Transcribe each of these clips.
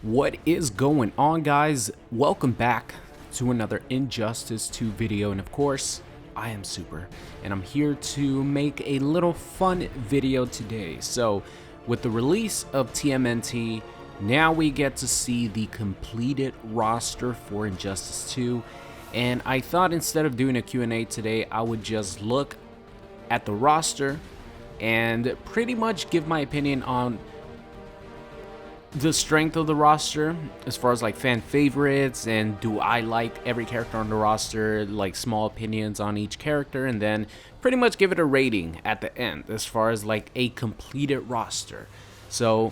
What is going on, guys? Welcome back to another Injustice 2 video, and of course I am Super and I'm here to make a little fun video today. So with the release of TMNT, now we get to see the completed roster for Injustice 2, and I thought instead of doing a Q&A today, I would just look at the roster and pretty much give my opinion on the strength of the roster as far as like fan favorites, and do I like every character on the roster, like small opinions on each character, and then pretty much give it a rating at the end as far as like a completed roster. So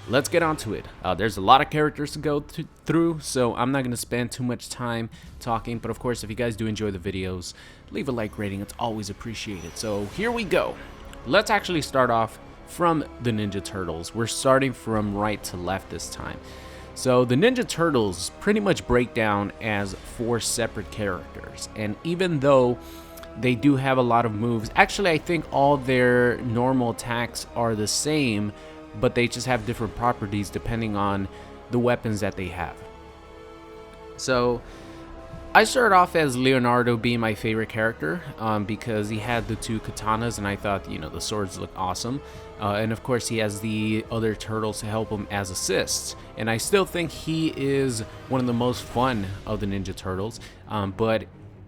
let's get on to it. There's a lot of characters to go through, so I'm not going to spend too much time talking, but of course if you guys do enjoy the videos, leave a like rating, it's always appreciated. So here we go. Let's actually start off from the Ninja Turtles. We're starting from right to left this time. So the Ninja Turtles pretty much break down as 4 separate characters, and even though they do have a lot of moves, actually I think all their normal attacks are the same, but they just have different properties depending on the weapons that they have. So I started off as Leonardo being my favorite character because he had the 2 katanas, and I thought, you know, the swords look awesome. And of course he has the other turtles to help him as assists, and I still think he is one of the most fun of the Ninja Turtles. But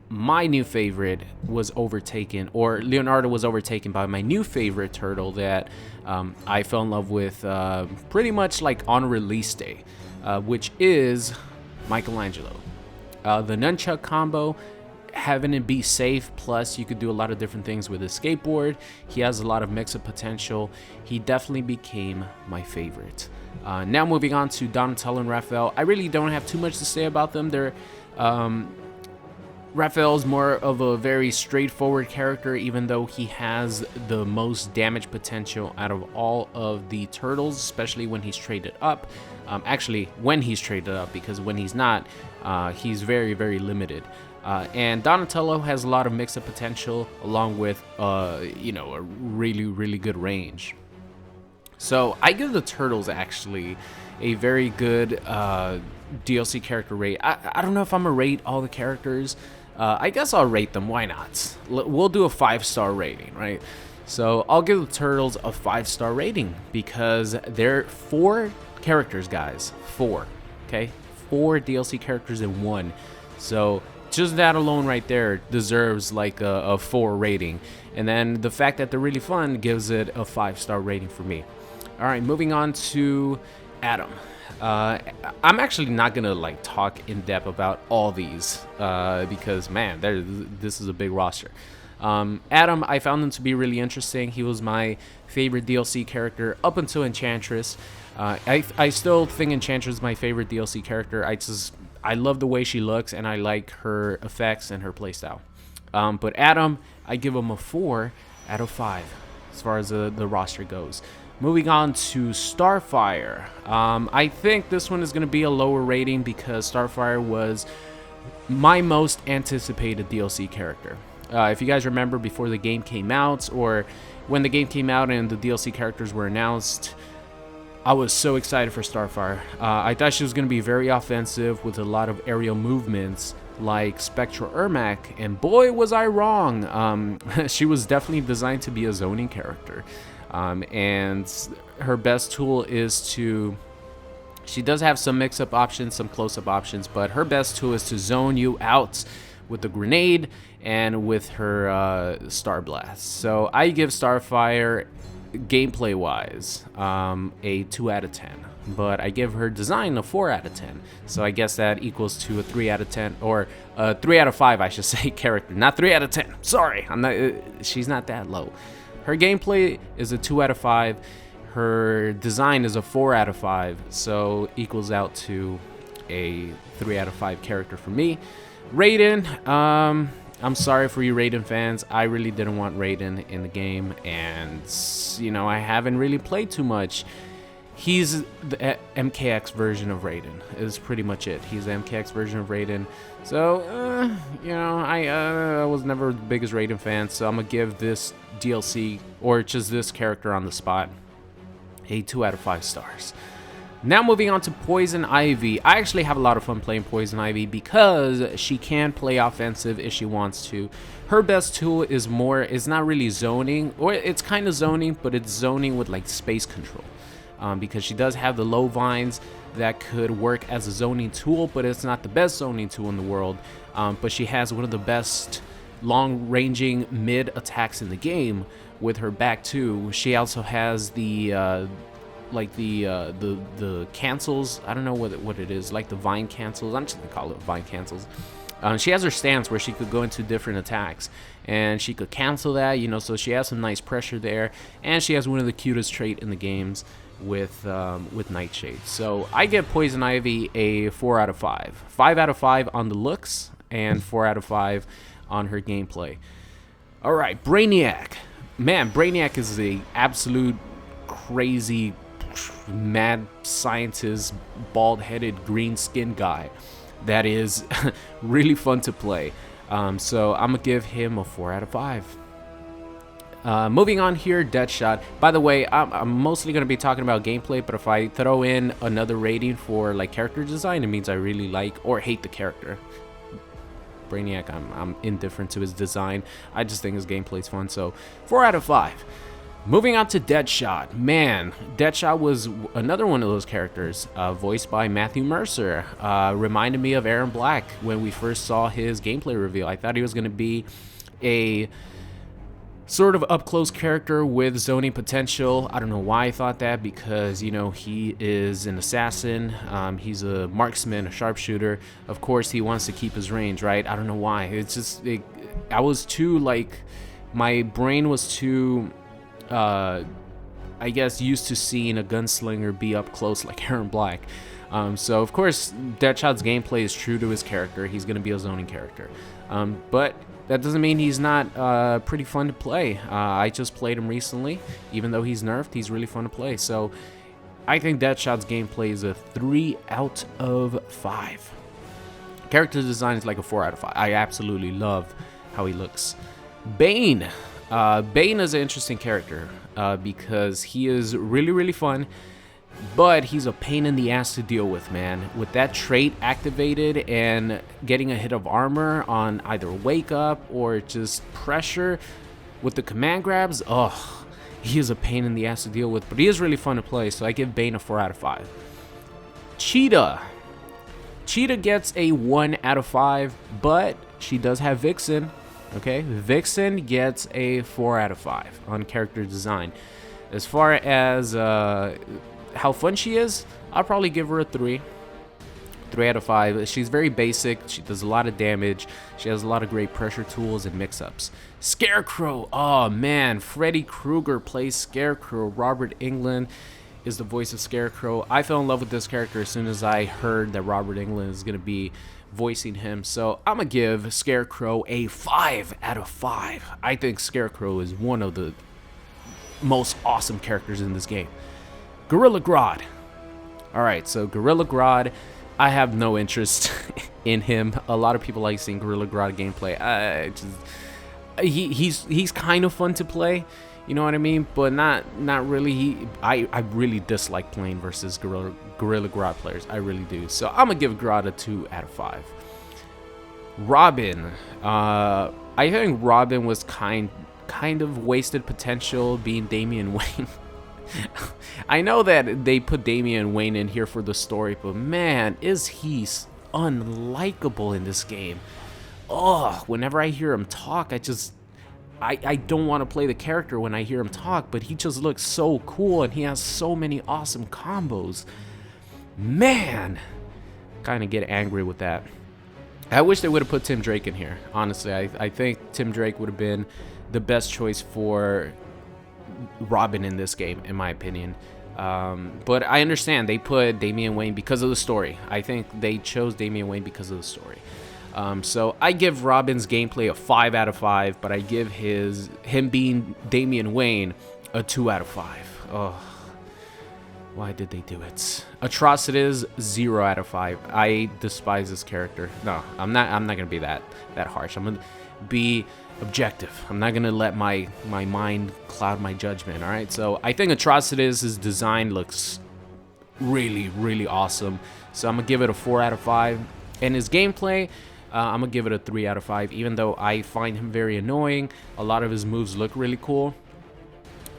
my new favorite was overtaken, or Leonardo was overtaken by my new favorite turtle that I fell in love with pretty much like on release day, which is Michelangelo. The nunchuck combo, having it be safe, plus you could do a lot of different things with his skateboard. He has a lot of mix-up potential. He definitely became my favorite. Now moving on to Donatello and Raphael. I really don't have too much to say about them. They're Raphael's more of a very straightforward character, even though he has the most damage potential out of all of the turtles, especially when he's traded up. Actually, when he's traded up, because when he's not, he's very, very limited. And Donatello has a lot of mix-up potential, along with, you know, a really, really good range. So I give the Turtles actually a very good DLC character rate. I don't know if I'm gonna rate all the characters. I guess I'll rate them. Why not? We'll do a 5-star rating, right? So I'll give the Turtles a 5-star rating because they're 4 characters, guys. 4. Okay, 4 DLC characters in one. So just that alone right there deserves like a 4 rating, and then the fact that they're really fun gives it a 5-star rating for me. All right, moving on to Adam. I'm actually not gonna like talk in depth about all these because man, this is a big roster. Adam, I found him to be really interesting. He was my favorite DLC character up until Enchantress. I still think Enchantress is my favorite DLC character. I love the way she looks, and I like her effects and her playstyle. But Adam, I give him a 4 out of 5 as far as the roster goes. Moving on to Starfire. I think this one is going to be a lower rating because Starfire was my most anticipated DLC character. If you guys remember, before the game came out, or when the game came out and the DLC characters were announced, I was so excited for Starfire. I thought she was going to be very offensive with a lot of aerial movements like Spectral Ermac, and boy was I wrong. She was definitely designed to be a zoning character, and her best tool is to... She does have some mix-up options, some close-up options, but her best tool is to zone you out with the grenade and with her Star Blast. So I give Starfire, gameplay wise, a 2 out of 10, but I give her design a 4 out of 10, so I guess that equals to a 3 out of 10, or 3 out of 5 I should say, character, not 3 out of 10, sorry, I'm not, she's not that low. Her gameplay is a 2 out of 5, her design is a 4 out of 5, so equals out to a 3 out of 5 character for me. Rayden, I'm sorry for you Rayden fans. I really didn't want Rayden in the game, and you know, I haven't really played too much. He's the MKX version of Rayden is pretty much it. He's the MKX version of Rayden. So, you know, I was never the biggest Rayden fan, so I'm gonna give this DLC, or just this character on the spot, a 2 out of 5 stars. Now moving on to Poison Ivy. I actually have a lot of fun playing Poison Ivy because she can play offensive if she wants to. Her best tool is not really zoning, or it's kind of zoning, but it's zoning with like space control. Because she does have the low vines that could work as a zoning tool, but it's not the best zoning tool in the world. But she has one of the best long-ranging mid attacks in the game with her back too. She also has the the cancels. I don't know what it is, like the vine cancels. I'm just gonna call it vine cancels. She has her stance where she could go into different attacks and she could cancel that, you know, so she has some nice pressure there, and she has one of the cutest traits in the games with Nightshade. So I give Poison Ivy a 4 out of 5. 5 out of 5 on the looks and 4 out of 5 on her gameplay. All right, Brainiac. Man, Brainiac is the absolute crazy mad scientist, bald-headed, green-skinned guy that is really fun to play. So I'm gonna give him a 4 out of 5. Moving on here, Deadshot. By the way, I'm mostly going to be talking about gameplay, but if I throw in another rating for like character design, it means I really like or hate the character. Brainiac, I'm indifferent to his design. I just think his gameplay is fun, so 4 out of 5. Moving on to Deadshot. Man, Deadshot was another one of those characters, voiced by Matthew Mercer. Reminded me of Aaron Black when we first saw his gameplay reveal. I thought he was going to be a sort of up-close character with zoning potential. I don't know why I thought that, because, you know, he is an assassin. He's a marksman, a sharpshooter. Of course, he wants to keep his range, right? I don't know why. It's just, I was too, like, my brain was too, I guess, used to seeing a gunslinger be up close like Aaron Black. So, of course, Deadshot's gameplay is true to his character. He's going to be a zoning character. But that doesn't mean he's not pretty fun to play. I just played him recently. Even though he's nerfed, he's really fun to play. So I think Deadshot's gameplay is a 3 out of 5. Character design is like a 4 out of 5. I absolutely love how he looks. Bane. Bane is an interesting character because he is really, really fun. But he's a pain in the ass to deal with, man. With that trait activated and getting a hit of armor on either wake up or just pressure with the command grabs, oh, he is a pain in the ass to deal with. But he is really fun to play, so I give Bane a 4 out of 5. Cheetah. Cheetah gets a 1 out of 5, but she does have Vixen. Okay, Vixen gets a 4 out of 5 on character design. As far as how fun she is, I'll probably give her a 3 out of 5. She's very basic. She does a lot of damage. She has a lot of great pressure tools and mix-ups. Scarecrow. Oh man, Freddy Krueger plays Scarecrow. Robert Englund is the voice of Scarecrow. I fell in love with this character as soon as I heard that Robert Englund is going to be voicing him. So I'm going to give Scarecrow a 5 out of 5. I think Scarecrow is one of the most awesome characters in this game. Gorilla Grodd. Alright, so Gorilla Grodd, I have no interest in him. A lot of people like seeing Gorilla Grodd gameplay. He's kind of fun to play, you know what I mean? But not really. I really dislike playing versus Gorilla Grodd players. I really do. So I'm going to give Grodd a 2 out of 5. Robin. I think Robin was kind of wasted potential being Damian Wayne. I know that they put Damian Wayne in here for the story, but man, is he unlikable in this game. Oh, whenever I hear him talk, I don't want to play the character when I hear him talk, but he just looks so cool and he has so many awesome combos. Man, kind of get angry with that. I wish they would have put Tim Drake in here. Honestly, I think Tim Drake would have been the best choice for Robin in this game, in my opinion. But I understand they put Damian Wayne because of the story. I think they chose Damian Wayne because of the story. So I give Robin's gameplay a 5 out of 5, but I give him being Damian Wayne a 2 out of 5. Oh, why did they do it? Atrocitus, 0 out of 5. I despise this character. No, I'm not gonna be that harsh. I'm gonna be objective. I'm not gonna let my mind cloud my judgment. All right, so I think Atrocitus' design looks really awesome. So I'm gonna give it a 4 out of 5. And his gameplay, I'm gonna give it a 3 out of 5. Even though I find him very annoying, a lot of his moves look really cool.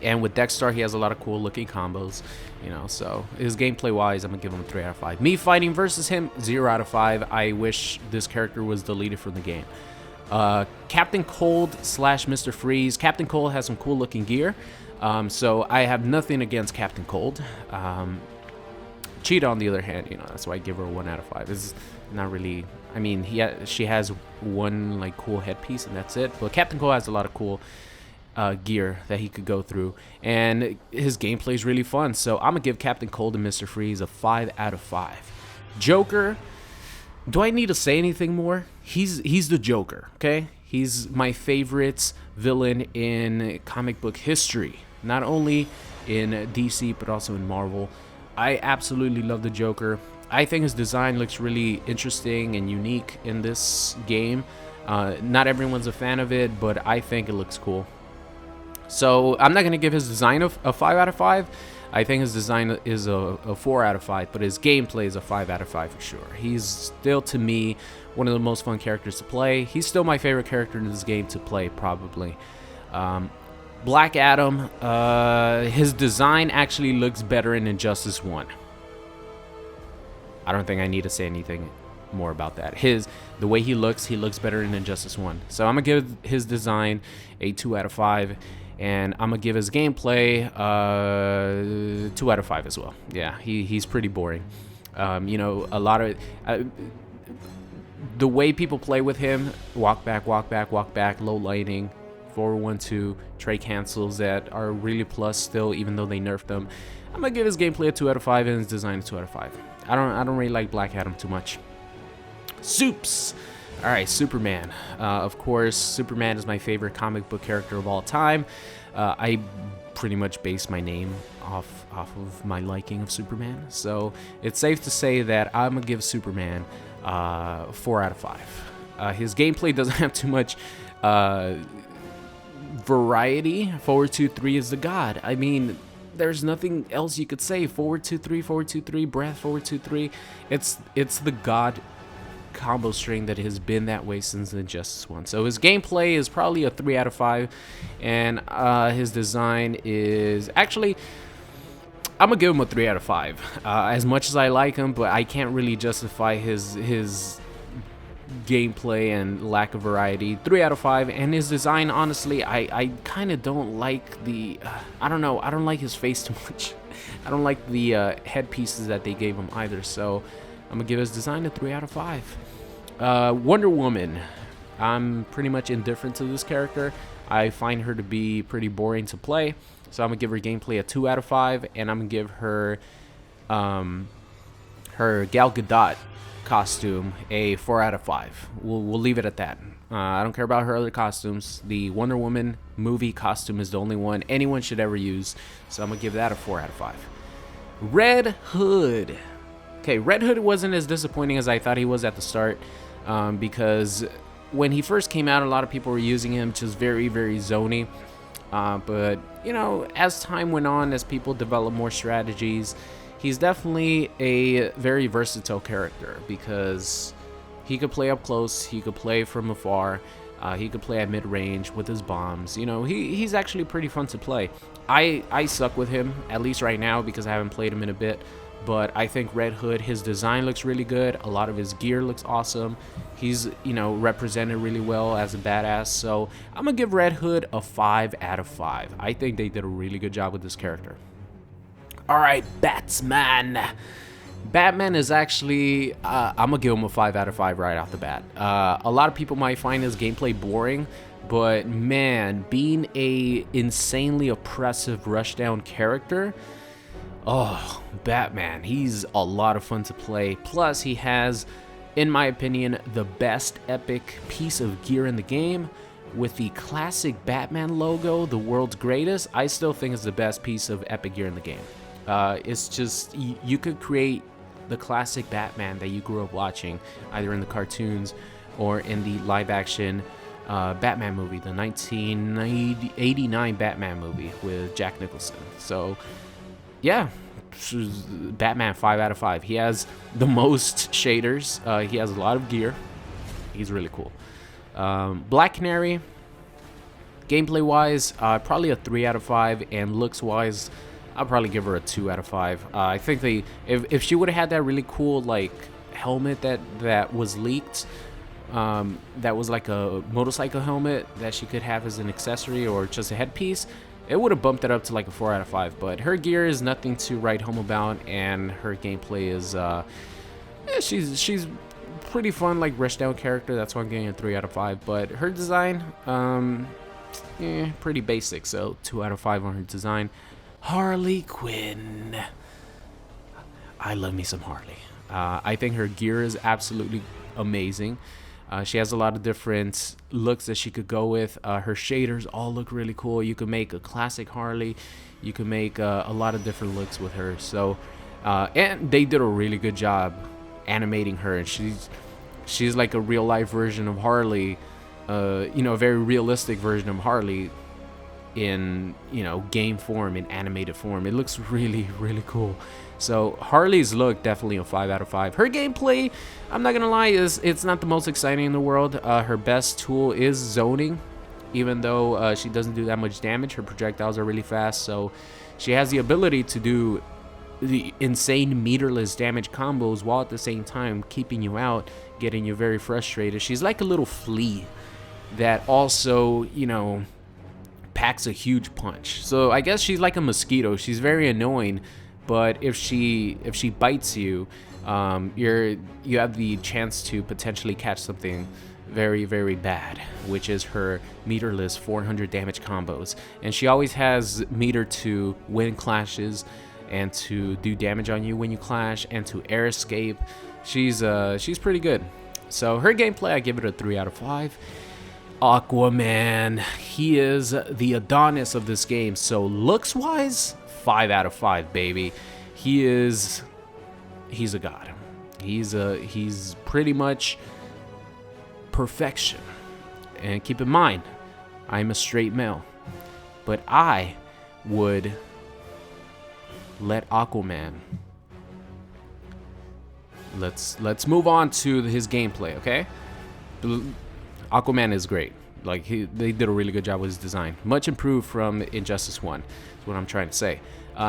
And with Dexstar, he has a lot of cool looking combos, you know, so his gameplay wise, I'm gonna give him a 3 out of 5. Me fighting versus him, 0 out of 5. I wish this character was deleted from the game. Captain Cold / Mr. Freeze. Captain Cold has some cool looking gear, so I have nothing against Captain Cold. Cheetah, on the other hand, you know, that's why I give her a 1 out of 5. It's not really, I mean, she has one like cool headpiece and that's it, but Captain Cold has a lot of cool gear that he could go through, and his gameplay is really fun. So I'm gonna give Captain Cold and Mr. Freeze a 5 out of 5. Joker, do I need to say anything more? He's the Joker, okay? He's my favorite villain in comic book history, not only in DC but also in Marvel. I absolutely love the Joker. I think his design looks really interesting and unique in this game. Not everyone's a fan of it, but I think it looks cool. So I'm not going to give his design a 5 out of 5. I think his design is a 4 out of 5, but his gameplay is a 5 out of 5 for sure. He's still, to me, one of the most fun characters to play. He's still my favorite character in this game to play, probably. Black Adam, his design actually looks better in Injustice 1. I don't think I need to say anything more about that. The way he looks better in Injustice 1. So I'm going to give his design a 2 out of 5. And I'm going to give his gameplay 2 out of 5 as well. Yeah, he's pretty boring. You know, a lot of... the way people play with him, walk back, low lighting, 4-1-2, tray cancels that are really plus still, even though they nerfed them. I'm going to give his gameplay a 2 out of 5 and his design a 2 out of 5. I don't really like Black Adam too much. Soups! Alright, Superman. Of course, Superman is my favorite comic book character of all time. I pretty much base my name off of my liking of Superman. So it's safe to say that I'm going to give Superman 4 out of 5. His gameplay doesn't have too much variety. Forward 2-3 is the god. I mean, there's nothing else you could say. Forward 2-3, forward 2-3, breath, forward 2-3. It's the god combo string that has been that way since Injustice 1. So his gameplay is probably a 3 out of 5, and his design is actually, I'm gonna give him a 3 out of 5. As much as I like him, but I can't really justify his gameplay and lack of variety. 3 out of 5. And his design, honestly, I kind of don't like the I don't know, I don't like his face too much. I don't like the headpieces that they gave him either. So I'm gonna give his design a 3 out of 5. Wonder Woman. I'm pretty much indifferent to this character. I find her to be pretty boring to play. So I'm gonna give her gameplay a 2 out of 5, and I'm gonna give her her Gal Gadot costume a 4 out of 5. We'll leave it at that. I don't care about her other costumes. The Wonder Woman movie costume is the only one anyone should ever use. So I'm gonna give that a 4 out of 5. Red Hood. Okay, Red Hood wasn't as disappointing as I thought he was at the start, because when he first came out, a lot of people were using him just very zony. But, you know, as time went on, as people developed more strategies, he's definitely a very versatile character, because he could play up close, he could play from afar, he could play at mid-range with his bombs. You know, he's actually pretty fun to play. I suck with him, at least right now, because I haven't played him in a bit. But I think Red Hood, his design looks really good. A lot of his gear looks awesome. He's, you know, represented really well as a badass. So I'm going to give Red Hood a 5 out of 5. I think they did a really good job with this character. All right, Batman. Batman is actually, I'm going to give him a 5 out of 5 right off the bat. A lot of people might find his gameplay boring. But, man, being a insanely oppressive rushdown character... Oh, Batman, he's a lot of fun to play. Plus, he has, in my opinion, the best epic piece of gear in the game. With the classic Batman logo, the world's greatest, I still think it's the best piece of epic gear in the game. It's just, you could create the classic Batman that you grew up watching, either in the cartoons or in the live-action Batman movie, the 1989 Batman movie with Jack Nicholson. So... yeah, Batman 5 out of 5. He has the most shaders. He has a lot of gear. He's really cool. Black Canary, gameplay wise, probably a 3 out of 5, and looks wise, I'll probably give her a 2 out of 5. I think if she would have had that really cool like helmet that was leaked, that was like a motorcycle helmet that she could have as an accessory or just a headpiece, it would have bumped it up to like a 4 out of 5. But her gear is nothing to write home about, and her gameplay is she's pretty fun, like rushed down character. That's why I'm getting a 3 out of 5. But her design, pretty basic, so 2 out of 5 on her design. Harley Quinn. I love me some Harley. I think her gear is absolutely amazing. She has a lot of different looks that she could go with. Her shaders all look really cool. You could make a classic Harley. You could make a lot of different looks with her. So, and they did a really good job animating her. And she's like a real life version of Harley. A very realistic version of Harley in game form, in animated form. It looks really, really cool. So Harley's look, definitely a 5 out of 5. Her gameplay, I'm not gonna lie, it's not the most exciting in the world. Her best tool is zoning. Even though she doesn't do that much damage, her projectiles are really fast, so she has the ability to do the insane meterless damage combos while at the same time keeping you out, getting you very frustrated. She's like a little flea that also, packs a huge punch. So I guess she's like a mosquito. She's very annoying, but if she bites you, you have the chance to potentially catch something very, very bad, which is her meterless 400 damage combos. And she always has meter to win clashes and to do damage on you when you clash and to air escape. She's pretty good. So her gameplay, I give it a 3 out of 5. Aquaman, he is the Adonis of this game. So looks wise, 5 out of 5, baby. He's a god. He's pretty much perfection. And keep in mind, I'm a straight male, but I would let Aquaman. Let's move on to his gameplay, okay? Aquaman is great. Like they did a really good job with his design. Much improved from Injustice 1. That's what I'm trying to say.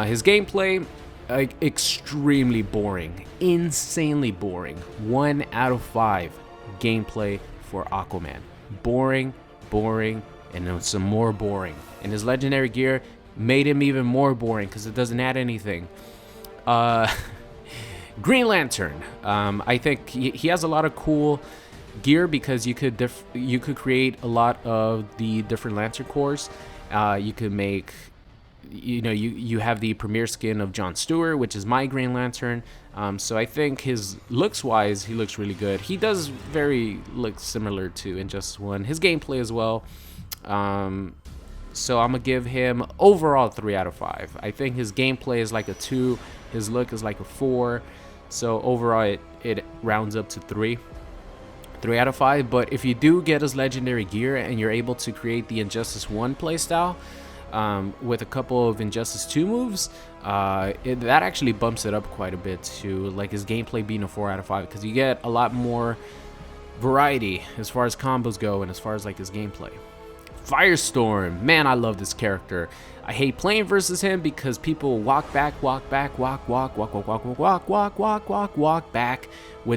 His gameplay, extremely boring, insanely boring. 1 out of 5 gameplay for Aquaman. Boring, and then some more boring. And his legendary gear made him even more boring because it doesn't add anything. Green Lantern. I think he has a lot of cool gear because you could create a lot of the different Lantern cores. You could make, you have the premier skin of Jon Stewart, which is my Green Lantern. So I think his looks wise, he looks really good. He does look similar to Injustice 1. His gameplay as well. So I'm gonna give him overall 3 out of 5. I think his gameplay is like a 2. His look is like a 4. So overall it rounds up to 3 out of 5. But if you do get his legendary gear and you're able to create the Injustice 1 playstyle with a couple of Injustice 2 moves, that actually bumps it up quite a bit to like his gameplay being a 4 out of 5 because you get a lot more variety as far as combos go and as far as like his gameplay. Firestorm, man, I love this character. I hate playing versus him because people walk back with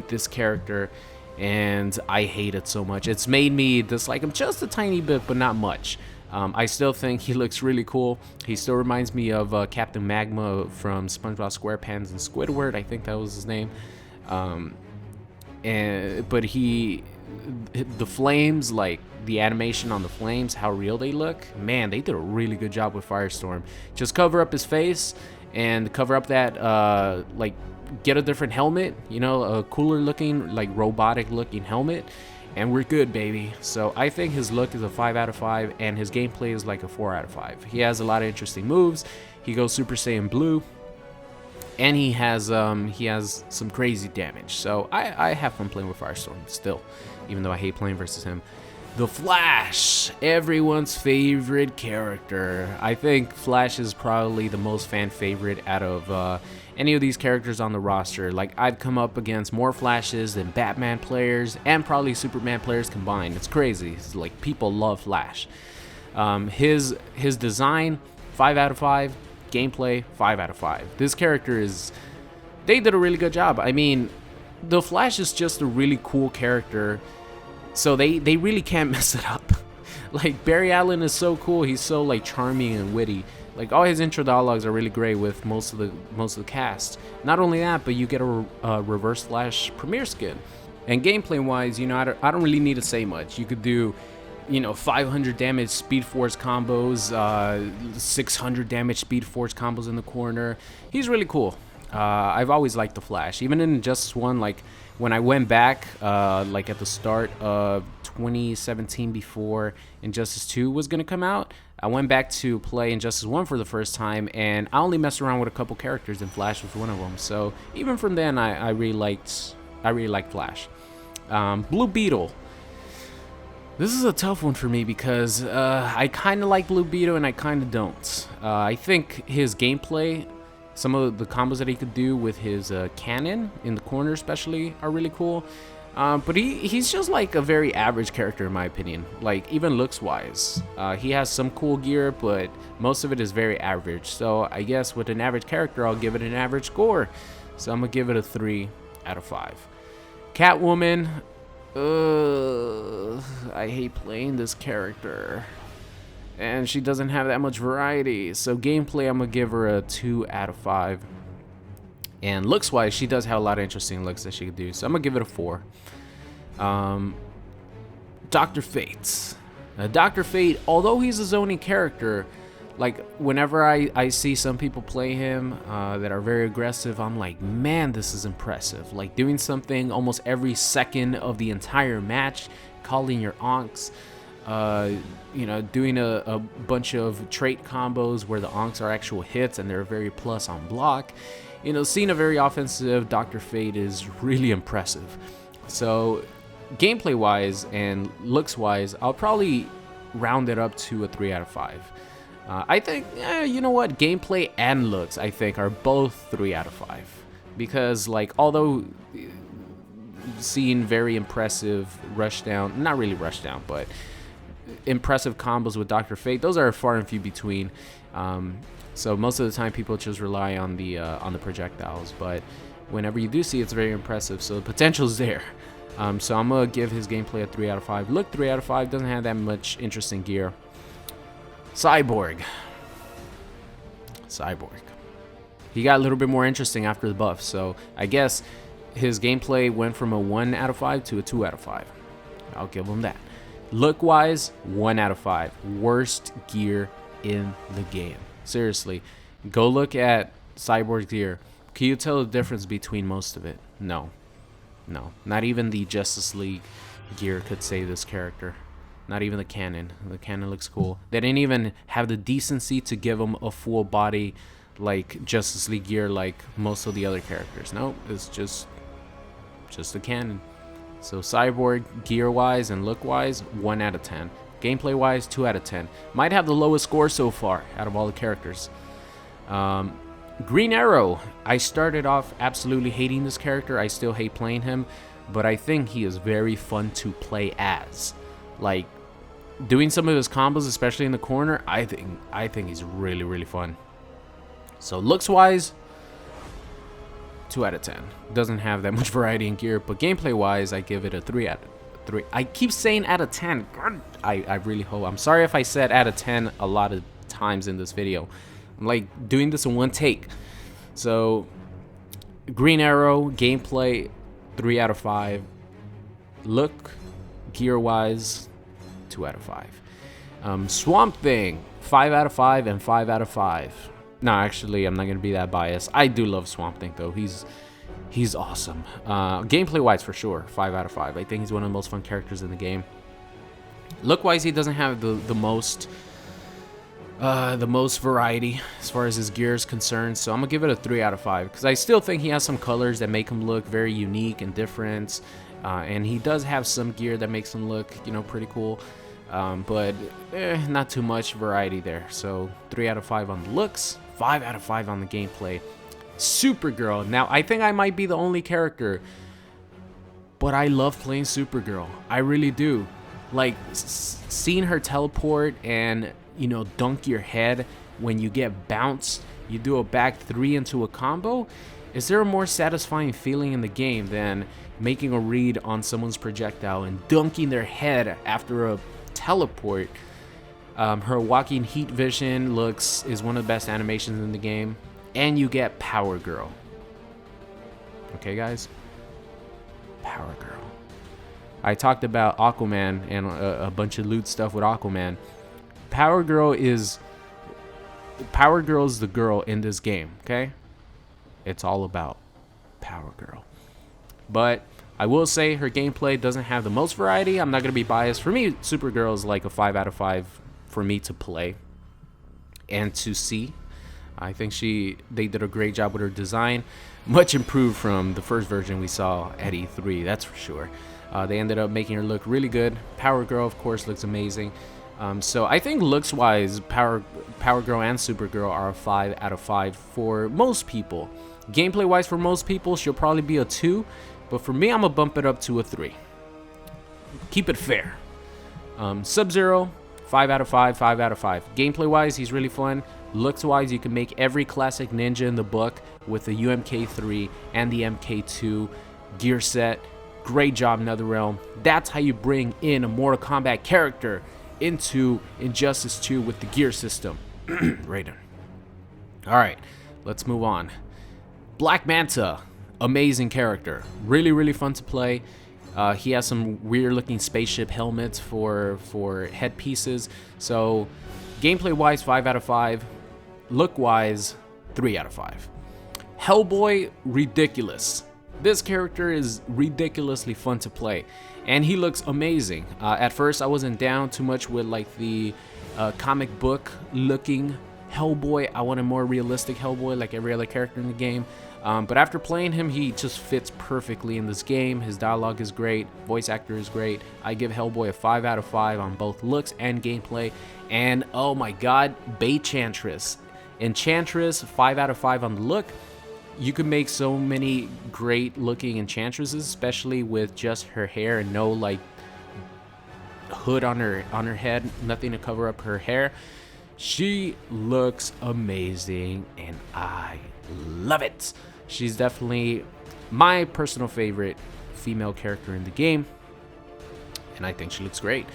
this character, and I hate it so much. It's made me dislike him just a tiny bit, but not much. I still think he looks really cool. He still reminds me of Captain Magma from SpongeBob SquarePants and Squidward. I think that was his name. But the flames, like the animation on the flames, how real they look, man, they did a really good job with Firestorm. Just cover up his face and cover up that get a different helmet, a cooler looking, like robotic looking helmet, and we're good, baby. So I think his look is a 5 out of 5 and his gameplay is like a 4 out of 5. He has a lot of interesting moves. He goes Super Saiyan Blue, and he has some crazy damage. So I have fun playing with Firestorm still, even though I hate playing versus him. The Flash, everyone's favorite character. I think Flash is probably the most fan favorite out of any of these characters on the roster. Like, I've come up against more Flashes than Batman players and probably Superman players combined. It's crazy. It's like, people love Flash. His design, 5 out of 5. Gameplay, 5 out of 5. This character is... They did a really good job. I mean, the Flash is just a really cool character, so they really can't mess it up. Like, Barry Allen is so cool. He's so, like, charming and witty. Like, all his intro dialogues are really great with most of the cast. Not only that, but you get a Reverse Flash premiere skin. And gameplay wise, you know, I don't really need to say much. You could do, you know, 500 damage Speed Force combos, 600 damage Speed Force combos in the corner. He's really cool. I've always liked the Flash. Even in Injustice 1, like, when I went back, like, at the start of 2017 before Injustice 2 was going to come out, I went back to play Injustice 1 for the first time, and I only messed around with a couple characters, and Flash was one of them. So even from then, I really liked Flash. Blue Beetle. This is a tough one for me because I kind of like Blue Beetle and I kind of don't. I think his gameplay, some of the combos that he could do with his cannon in the corner especially are really cool. But he's just like a very average character in my opinion. Like, even looks wise. He has some cool gear, but most of it is very average. So I guess with an average character, I'll give it an average score. So I'm going to give it a 3 out of 5. Catwoman. I hate playing this character. And she doesn't have that much variety. So gameplay, I'm going to give her a 2 out of 5. And looks wise, she does have a lot of interesting looks that she could do. So I'm going to give it a 4. Dr. Fate. Dr. Fate, although he's a zoning character, like, whenever I see some people play him that are very aggressive, I'm like, man, this is impressive. Like, doing something almost every second of the entire match, calling your onks, you know, doing a bunch of trait combos where the onks are actual hits and they're very plus on block. You know, seeing a very offensive Dr. Fate is really impressive. So, gameplay-wise and looks-wise, I'll probably round it up to a 3 out of 5. I think, you know what, gameplay and looks, I think, are both 3 out of 5. Because, like, although seeing very impressive rushdown, not really rushdown, but impressive combos with Dr. Fate, those are far and few between. So most of the time people just rely on the projectiles, but whenever you do see, it's very impressive. So the potential's there. So I'm gonna give his gameplay a 3 out of 5. Look, 3 out of 5. Doesn't have that much interesting gear. Cyborg. He got a little bit more interesting after the buff. So I guess his gameplay went from a 1 out of 5 to a 2 out of 5. I'll give him that. Look wise, 1 out of 5. Worst gear in the game. Seriously, go look at Cyborg's gear. Can you tell the difference between most of it? No. Not even the Justice League gear could save this character. Not even the cannon. The cannon looks cool. They didn't even have the decency to give him a full body like Justice League gear like most of the other characters. No, it's just the cannon. So Cyborg, gear-wise and look-wise, 1 out of 10. Gameplay-wise, 2 out of 10. Might have the lowest score so far out of all the characters. Green Arrow. I started off absolutely hating this character. I still hate playing him, but I think he is very fun to play as. Like, doing some of his combos, especially in the corner, I think he's really, really fun. So looks-wise, 2 out of 10. Doesn't have that much variety in gear, but gameplay-wise, I give it a 3 out of 3. I keep saying out of 10. God, I really hope. I'm sorry if I said out of 10 a lot of times in this video. I'm like doing this in one take. So, Green Arrow, gameplay, 3 out of 5. Look, gear-wise, 2 out of 5. Swamp Thing, 5 out of 5 and 5 out of 5. No, actually, I'm not going to be that biased. I do love Swamp Thing, though. He's awesome. Gameplay-wise, for sure, 5 out of 5. I think he's one of the most fun characters in the game. Look-wise, he doesn't have the most variety as far as his gear is concerned, so I'm gonna give it a 3 out of 5 because I still think he has some colors that make him look very unique and different, and he does have some gear that makes him look, you know, pretty cool, but not too much variety there. So 3 out of 5 on the looks, 5 out of 5 on the gameplay. Supergirl. Now, I think I might be the only character, but I love playing Supergirl. I really do. Like, seeing her teleport and, you know, dunk your head when you get bounced, you do a back 3 into a combo. Is there a more satisfying feeling in the game than making a read on someone's projectile and dunking their head after a teleport? Her walking heat vision is one of the best animations in the game. And you get Power Girl. Okay, guys? Power Girl. I talked about Aquaman and a bunch of loot stuff with Aquaman. Power Girl is the girl in this game, okay? It's all about Power Girl. But I will say her gameplay doesn't have the most variety. I'm not going to be biased. For me, Supergirl is like a 5 out of 5 for me to play and to see. I think they did a great job with her design. Much improved from the first version we saw at E3, that's for sure. They ended up making her look really good. Power Girl, of course, looks amazing. So I think looks-wise, Power Girl and Supergirl are a 5 out of 5 for most people. Gameplay-wise, for most people, she'll probably be a 2. But for me, I'm going to bump it up to a 3. Keep it fair. Sub-Zero, 5 out of 5, 5 out of 5. Gameplay-wise, he's really fun. Looks-wise, you can make every classic ninja in the book with the UMK3 and the MK2 gear set. Great job, NetherRealm. That's how you bring in a Mortal Kombat character into Injustice 2 with the gear system. Rayden. Alright, let's move on. Black Manta. Amazing character. Really, really fun to play. He has some weird-looking spaceship helmets for headpieces. So, gameplay-wise, 5 out of 5. Look-wise, 3 out of 5. Hellboy, ridiculous. This character is ridiculously fun to play, and he looks amazing. At first, I wasn't down too much with like the comic book looking Hellboy. I wanted more realistic Hellboy, like every other character in the game. But after playing him, he just fits perfectly in this game. His dialogue is great, voice actor is great. I give Hellboy a 5 out of 5 on both looks and gameplay. And oh my god, Enchantress. Enchantress, 5 out of 5 on the look. You could make so many great looking enchantresses, especially with just her hair and no like hood on her head, nothing to cover up her hair. She looks amazing and I love it. She's definitely my personal favorite female character in the game, and I think she looks great.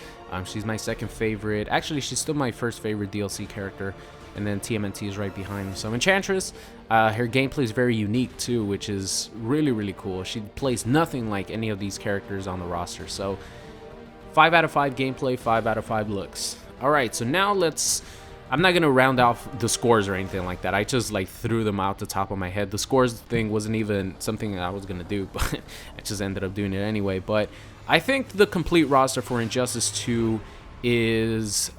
She's my second favorite. Actually, she's still my first favorite DLC character, and then TMNT is right behind. So Enchantress, her gameplay is very unique too, which is really, really cool. She plays nothing like any of these characters on the roster. So 5 out of 5 gameplay, 5 out of 5 looks. All right, so now I'm not going to round off the scores or anything like that. I just like threw them out the top of my head. The scores thing wasn't even something that I was going to do, but I just ended up doing it anyway. But I think the complete roster for Injustice 2 is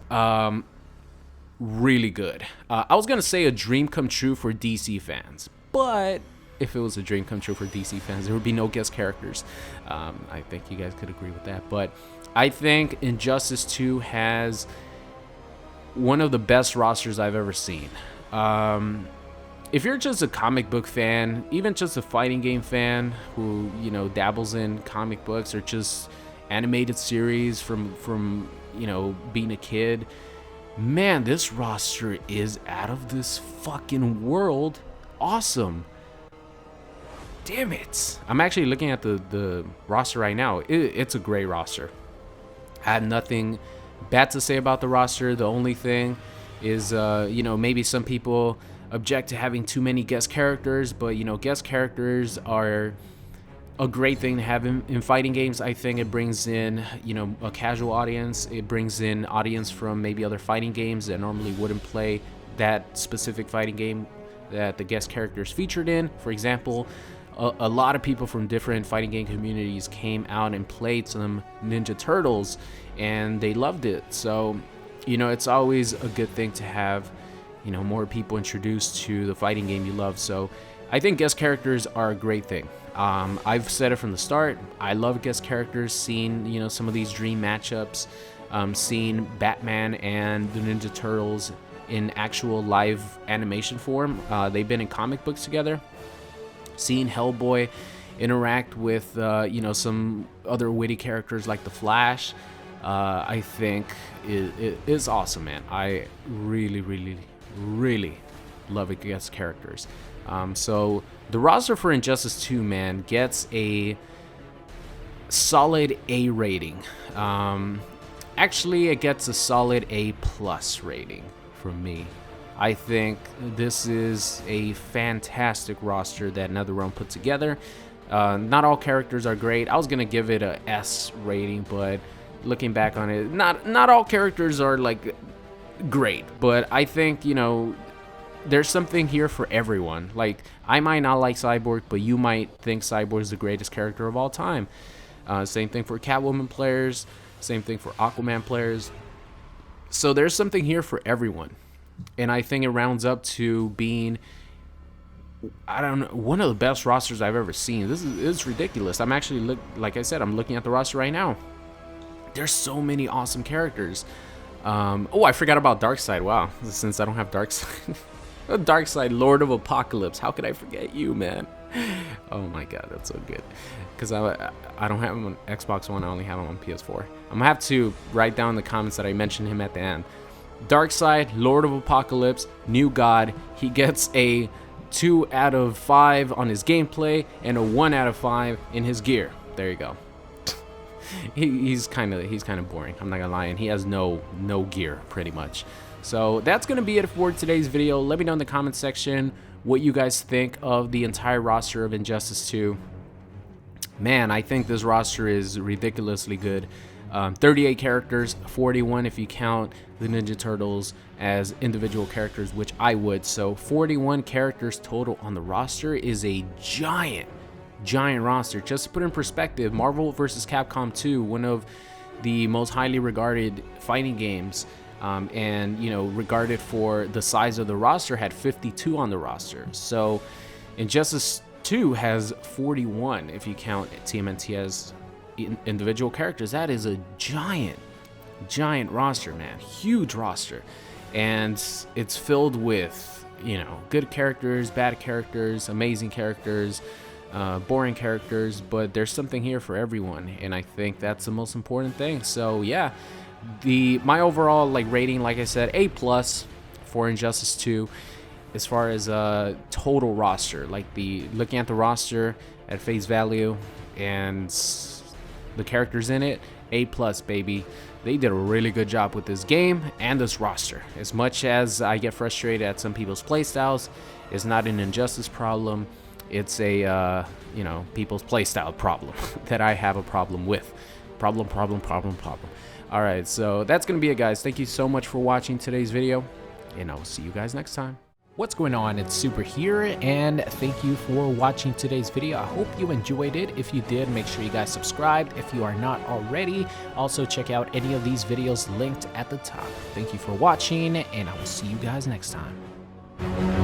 really good. I was going to say a dream come true for DC fans, but if it was a dream come true for DC fans, there would be no guest characters. I think you guys could agree with that. But I think Injustice 2 has one of the best rosters I've ever seen. If you're just a comic book fan, even just a fighting game fan who, you know, dabbles in comic books or just animated series from you know, being a kid, man, this roster is out of this fucking world awesome. Damn it. I'm actually looking at the roster right now. It's a great roster. I had nothing bad to say about the roster. The only thing is, you know, maybe some people object to having too many guest characters, but, you know, guest characters are a great thing to have in fighting games. I think it brings in, you know, a casual audience. It brings in audience from maybe other fighting games that normally wouldn't play that specific fighting game that the guest character is featured in. For example, a lot of people from different fighting game communities came out and played some Ninja Turtles, and they loved it. So, you know, it's always a good thing to have, you know, more people introduced to the fighting game you love. So I think guest characters are a great thing. I've said it from the start. I love guest characters. Seeing, you know, some of these dream matchups, seeing Batman and the Ninja Turtles in actual live animation form. They've been in comic books together. Seeing Hellboy interact with some other witty characters like the Flash, I think is awesome, man. I really love it guest characters. So the roster for Injustice 2, man, gets a solid A rating. Actually, it gets a solid A+ rating from me. I think this is a fantastic roster that NetherRealm put together. Not all characters are great. I was gonna give it a S rating, but looking back on it, not all characters are like great. But I think, you know, there's something here for everyone. Like, I might not like Cyborg, but you might think Cyborg is the greatest character of all time. Same thing for Catwoman players. Same thing for Aquaman players. So there's something here for everyone. And I think it rounds up to being, I don't know, one of the best rosters I've ever seen. This is ridiculous. I'm actually, like I said, I'm looking at the roster right now. There's so many awesome characters. Oh, I forgot about Darkseid. Wow, since I don't have Darkseid. Darkseid, Lord of Apocalypse. How could I forget you, man? Oh my god, that's so good. Because I don't have him on Xbox One. I only have him on PS4. I'm gonna have to write down in the comments that I mentioned him at the end. Darkseid, Lord of Apocalypse, New God. He gets a 2 out of 5 on his gameplay and a 1 out of 5 in his gear. There you go. he's kind of boring. I'm not gonna lie, and he has no gear pretty much. So that's gonna be it for today's video. Let me know in the comment section what you guys think of the entire roster of Injustice 2. Man, I think this roster is ridiculously good. 38 characters, 41 if you count the Ninja Turtles as individual characters, which I would. So 41 characters total on the roster is a giant roster. Just to put in perspective, Marvel vs. Capcom 2, one of the most highly regarded fighting games, and you know, regarded for the size of the roster, had 52 on the roster. So Injustice 2 has 41 if you count TMNT as individual characters. That is a giant roster, man. Huge roster. And it's filled with, you know, good characters, bad characters, amazing characters, boring characters, but there's something here for everyone, and I think that's the most important thing. So yeah, my overall rating, like I said, A+ for Injustice 2 as far as total roster, looking at the roster at face value and the characters in it, A+, baby. They did a really good job with this game and this roster. As much as I get frustrated at some people's playstyles, it's not an Injustice problem. It's a people's playstyle problem that I have a problem with. Problem. All right, so that's gonna be it, guys. Thank you so much for watching today's video, and I'll see you guys next time. What's going on? It's Super here, and thank you for watching today's video. I hope you enjoyed it. If you did, make sure you guys subscribed if you are not already. Also, check out any of these videos linked at the top. Thank you for watching, and I will see you guys next time.